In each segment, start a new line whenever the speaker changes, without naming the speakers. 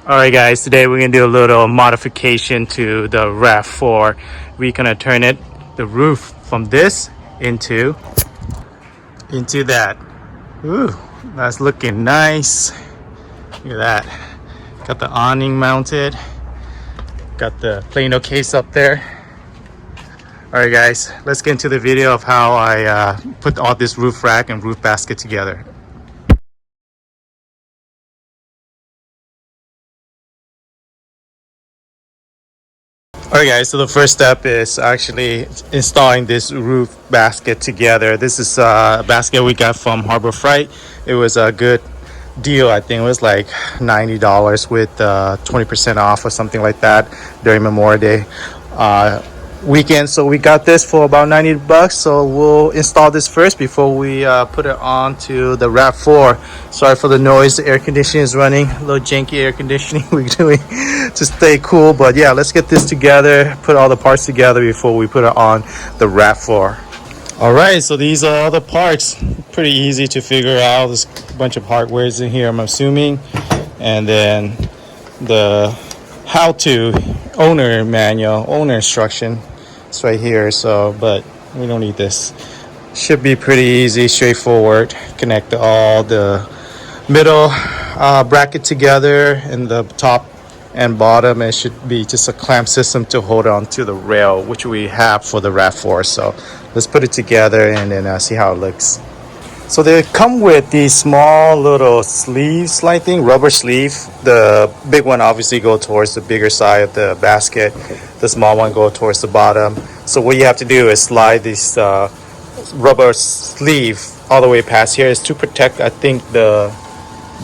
Alright guys, today we're gonna do a little modification to the Rav4. We're gonna turn the roof from this into that. Ooh, that's looking nice. Look at that. Got the awning mounted. Got the plano case up there. Alright guys, let's get into the video of how I put all this roof rack and roof basket together. Alright guys, so the first step is actually installing this roof basket together. This is a basket we got from Harbor Freight. It was a good deal. I think it was like $90 with 20% off or something like that during Memorial Day weekend. So we got this for about $90. So we'll install this first before we put it on to the Rav4. Sorry for the noise. The air conditioning is running. A little janky air conditioning we're doing to stay cool. But yeah, let's get this together, put all the parts together before we put it on the Rav4. All right, so these are all the parts. Pretty easy to figure out. There's a bunch of hardware in here, I'm assuming. And then the how-to owner manual, owner instruction. It's right here, so but we don't need this. Should be pretty easy, straightforward. Connect all the middle bracket together, and the top and bottom. It should be just a clamp system to hold on to the rail, which we have for the Rav4. So let's put it together and then see how it looks. So they come with these small little sleeves, like thing, rubber sleeve. The big one obviously go towards the bigger side of the basket. The small one go towards the bottom. So what you have to do is slide this rubber sleeve all the way past here. Is to protect, I think, the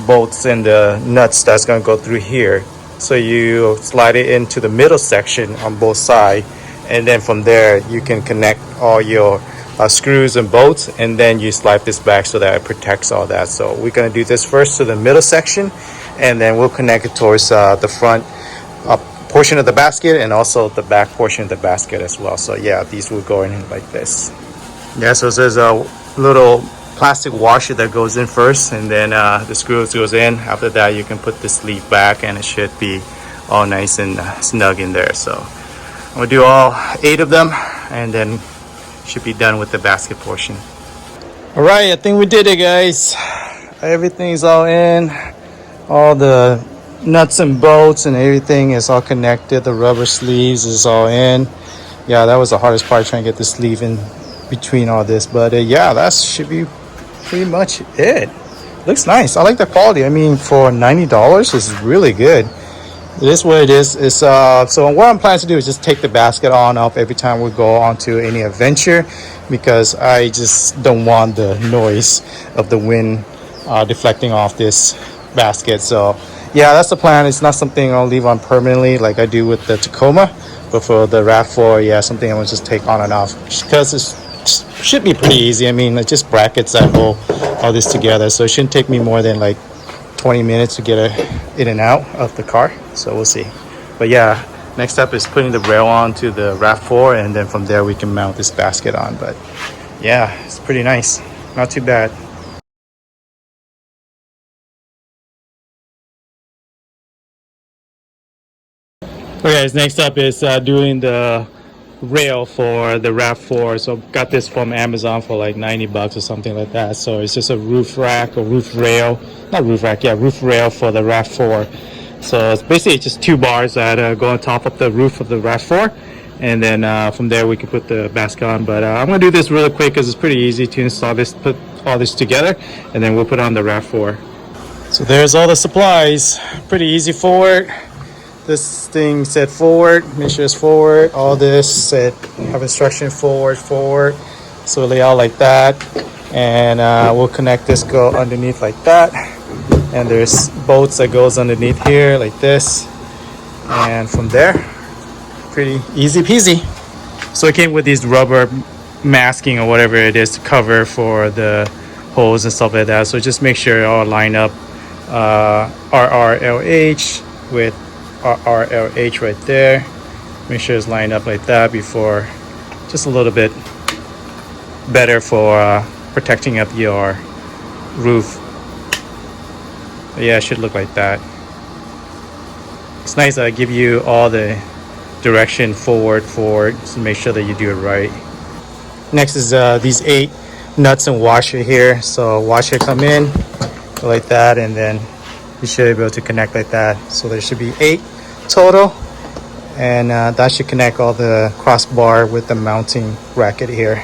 bolts and the nuts that's going to go through here. So you slide it into the middle section on both sides, and then from there you can connect all your screws and bolts, and then you slide this back so that it protects all that. So we're going to do this first to the middle section, and then we'll connect it towards the front portion of the basket and also the back portion of the basket as well. So yeah, these will go in like this. Yeah, so there's a little plastic washer that goes in first, and then the screws goes in. After that you can put the sleeve back and it should be all nice and snug in there. So I'm going to do all 8 of them, and then should be done with the basket portion. All right, I think we did it, guys. Everything's all in. All the nuts and bolts and everything is all connected. The rubber sleeves is all in. Yeah, that was the hardest part, trying to get the sleeve in between all this. But yeah, that should be pretty much it. Looks nice. I like the quality. I mean, for $90, it's really good. It is what it is. It's so what I'm planning to do is just take the basket on and off every time we go onto any adventure, because I just don't want the noise of the wind deflecting off this basket. So yeah, that's the plan. It's not something I'll leave on permanently like I do with the Tacoma, but for the Rav4, yeah, something I want to just take on and off, because it should be pretty easy. I mean, it's just brackets that hold all this together, so it shouldn't take me more than like 20 minutes to get it in and out of the car. So we'll see. But yeah, next step is putting the rail on to the Rav4, and then from there we can mount this basket on. But yeah, it's pretty nice, not too bad. Okay guys, next up is doing the rail for the Rav4. So got this from Amazon for like $90 or something like that. So it's just a roof rack or roof rail, not roof rack, yeah, roof rail for the Rav4. So it's basically just 2 bars that go on top of the roof of the Rav4, and then from there we can put the basket on. But I'm gonna do this really quick because it's pretty easy to install this, put all this together, and then we'll put on the Rav4. So there's all the supplies. Pretty easy forward. This thing said forward, make sure it's forward. All this said have instruction forward. So lay out like that, and we'll connect this, go underneath like that, and there's bolts that goes underneath here like this, and from there, pretty easy peasy. So it came with these rubber masking or whatever it is to cover for the holes and stuff like that. So just make sure it all line up. RRLH with RRLH right there. Make sure it's lined up like that before, just a little bit better for protecting up your roof. But yeah, it should look like that. It's nice. I give you all the direction forward, to make sure that you do it right. Next is these 8 nuts and washer here. So washer come in like that, and then you should be able to connect like that. So there should be 8 total, and that should connect all the crossbar with the mounting bracket here.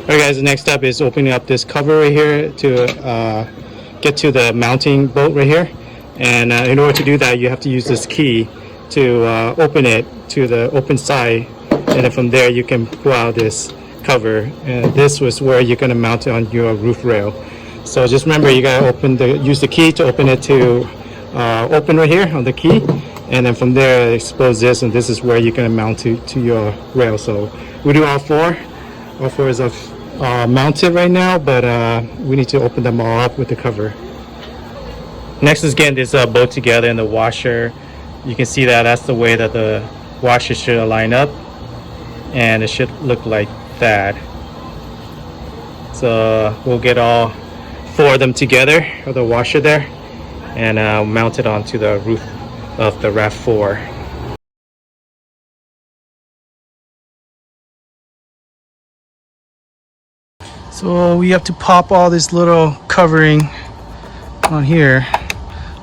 Alright guys, the next step is opening up this cover right here to get to the mounting bolt right here. And in order to do that, you have to use this key to open it to the open side, and then from there you can pull out this cover, and this was where you're going to mount it on your roof rail. So just remember, you got to use the key to open it to open right here on the key, and then from there expose this, and this is where you're going to mount to your rail. So we do all 4. All 4 is mounted right now, but we need to open them all up with the cover. Next is getting this bolt together in the washer. You can see that that's the way that the washer should line up, and it should look like that. So we'll get all 4 of them together, or the washer there, and mount it onto the roof of the Rav4. So we have to pop all this little covering on here.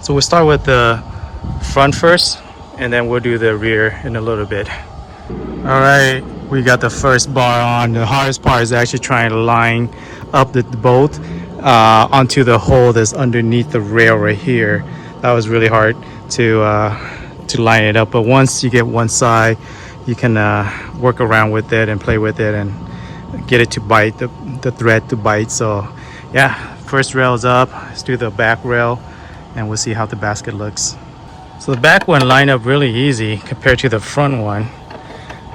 So we'll start with the front first, and then we'll do the rear in a little bit. All right, we got the first bar on. The hardest part is actually trying to line up the bolt onto the hole that's underneath the rail right here. That was really hard to line it up, but once you get one side, you can work around with it and play with it and get it to bite, the thread to bite. So yeah, first rail is up. Let's do the back rail, and we'll see how the basket looks. So the back one lined up really easy compared to the front one.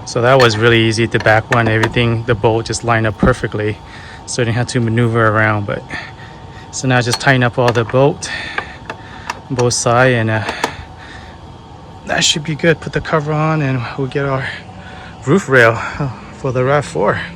So that was really easy. The back one, everything, the bolt just lined up perfectly, so I didn't have to maneuver around. But so now just tighten up all the bolt on both sides, and that should be good. Put the cover on, and we'll get our roof rail for the Rav4.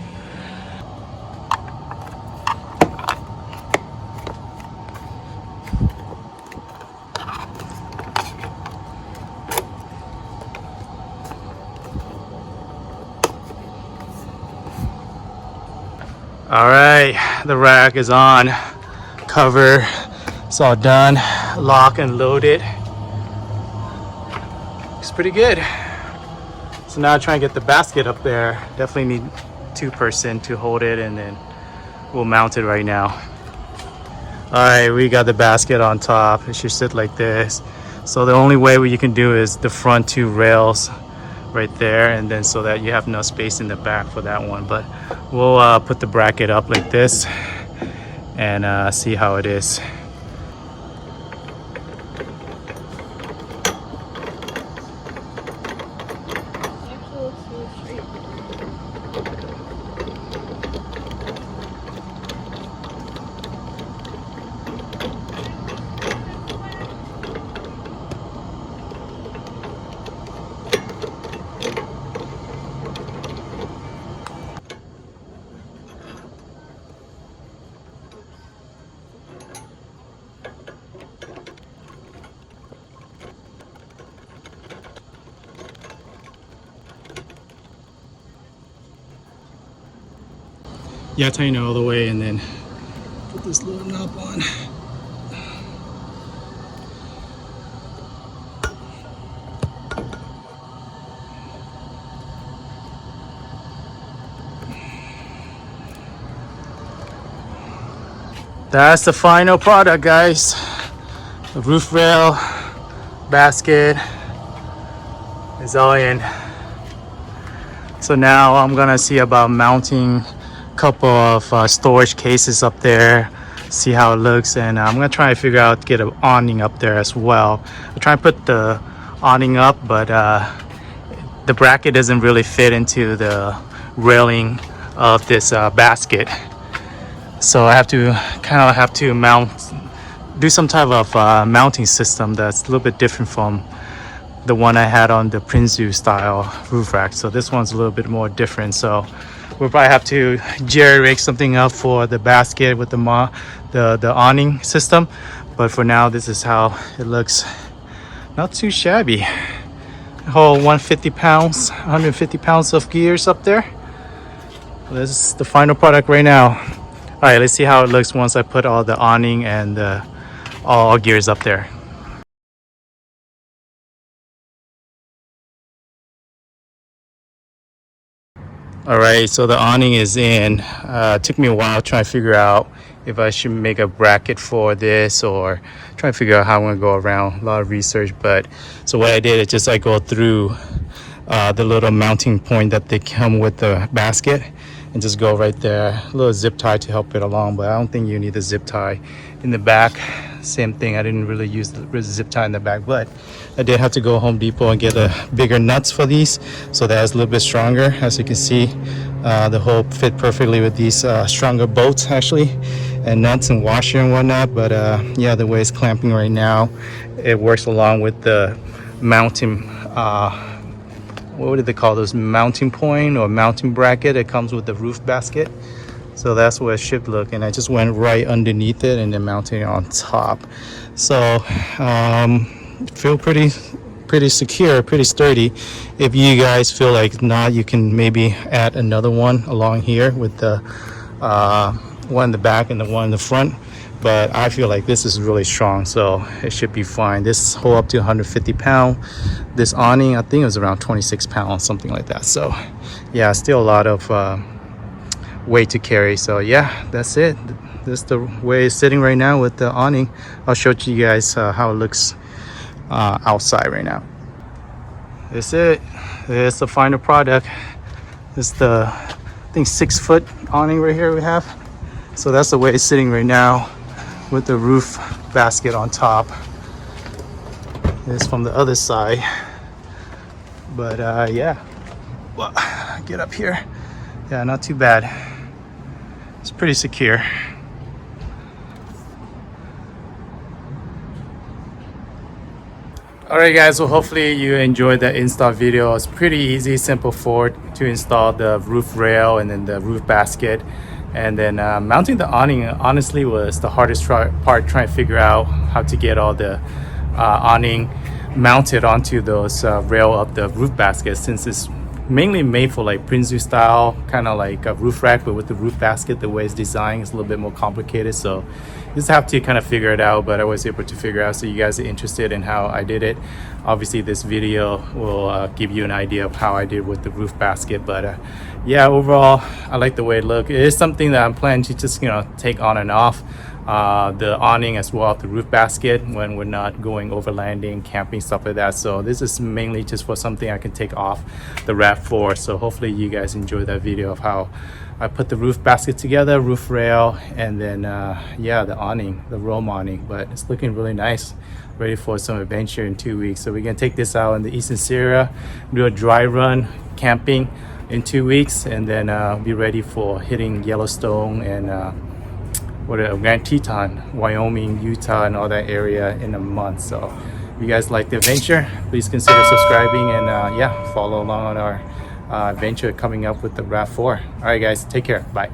All right, the rack is on, cover, it's all done, lock and loaded. Looks pretty good. So now try and get the basket up there. Definitely need 2-person to hold it, and then we'll mount it right now. All right, we got the basket on top. It should sit like this. So the only way you can do is the front 2 rails right there, and then so that you have enough space in the back for that one. But we'll put the bracket up like this and see how it is. Yeah, tighten it all the way, and then put this little knob on. That's the final product, guys. The roof rail, basket is all in. So now I'm gonna see about mounting couple of storage cases up there, see how it looks, and I'm gonna try and figure out get an awning up there as well. I'll try and put the awning up, but the bracket doesn't really fit into the railing of this basket, so I have to do some type of mounting system that's a little bit different from the one I had on the Prinzu style roof rack. So this one's a little bit more different, so we'll probably have to jerry rig something up for the basket with the awning system. But for now, this is how it looks not too shabby. Whole 150 pounds, 150 pounds of gears up there. This is the final product right now. All right, let's see how it looks once I put all the awning and all gears up there. All right, so the awning is in. It took me a while trying to figure out if I should make a bracket for this or try to figure out how I'm gonna go around. A lot of research, but so what I did is just I go through the little mounting point that they come with the basket and just go right there. A little zip tie to help it along, but I don't think you need a zip tie in the back. Same thing, I didn't really use the zip tie in the back, but I did have to go Home Depot and get bigger nuts for these, so that it's a little bit stronger. As you can see, the hole fit perfectly with these stronger bolts actually, and nuts and washer and whatnot. But yeah, the way it's clamping right now, it works along with the mounting, what do they call those, mounting point or mounting bracket. It comes with the roof basket. So that's what it should look, and I just went right underneath it and then mounted it on top. So feel pretty secure, pretty sturdy. If you guys feel like not, you can maybe add another one along here with the one in the back and the one in the front. But I feel like this is really strong, so it should be fine. This hold up to 150 pounds. This awning, I think it was around 26 pounds, something like that. So yeah, still a lot of weight to carry. So yeah, that's it. This is the way it's sitting right now with the awning. I'll show you guys how it looks outside right now. That's it. It's the final product. It's the, I think, 6-foot awning right here we have. So that's the way it's sitting right now with the roof basket on top. It's from the other side. But yeah, well, get up here. Yeah, not too bad. It's pretty secure. Alright guys, well hopefully you enjoyed the install video. It's pretty easy, simple Ford to install the roof rail and then the roof basket. And then mounting the awning honestly was the hardest part, trying to figure out how to get all the awning mounted onto those rail of the roof basket, since it's mainly made for like Prinzu style, kind of like a roof rack, but with the roof basket, the way it's designed is a little bit more complicated. So you just have to kind of figure it out, but I was able to figure out. So you guys are interested in how I did it, obviously this video will give you an idea of how I did with the roof basket. But yeah, overall I like the way it looked. It is something that I'm planning to just, you know, take on and off. The awning as well, the roof basket, when we're not going overlanding, camping, stuff like that. So this is mainly just for something I can take off the Rav4. So hopefully you guys enjoy that video of how I put the roof basket together, roof rail, and then yeah, the awning, the Rome awning. But it's looking really nice, ready for some adventure in 2 weeks. So we're gonna take this out in the Eastern Sierra, do a dry run camping in 2 weeks, and then be ready for hitting Yellowstone and Grand Teton, Wyoming, Utah, and all that area in a month. So if you guys like the adventure, please consider subscribing and yeah, follow along on our adventure coming up with the Rav4. All right guys, take care, bye.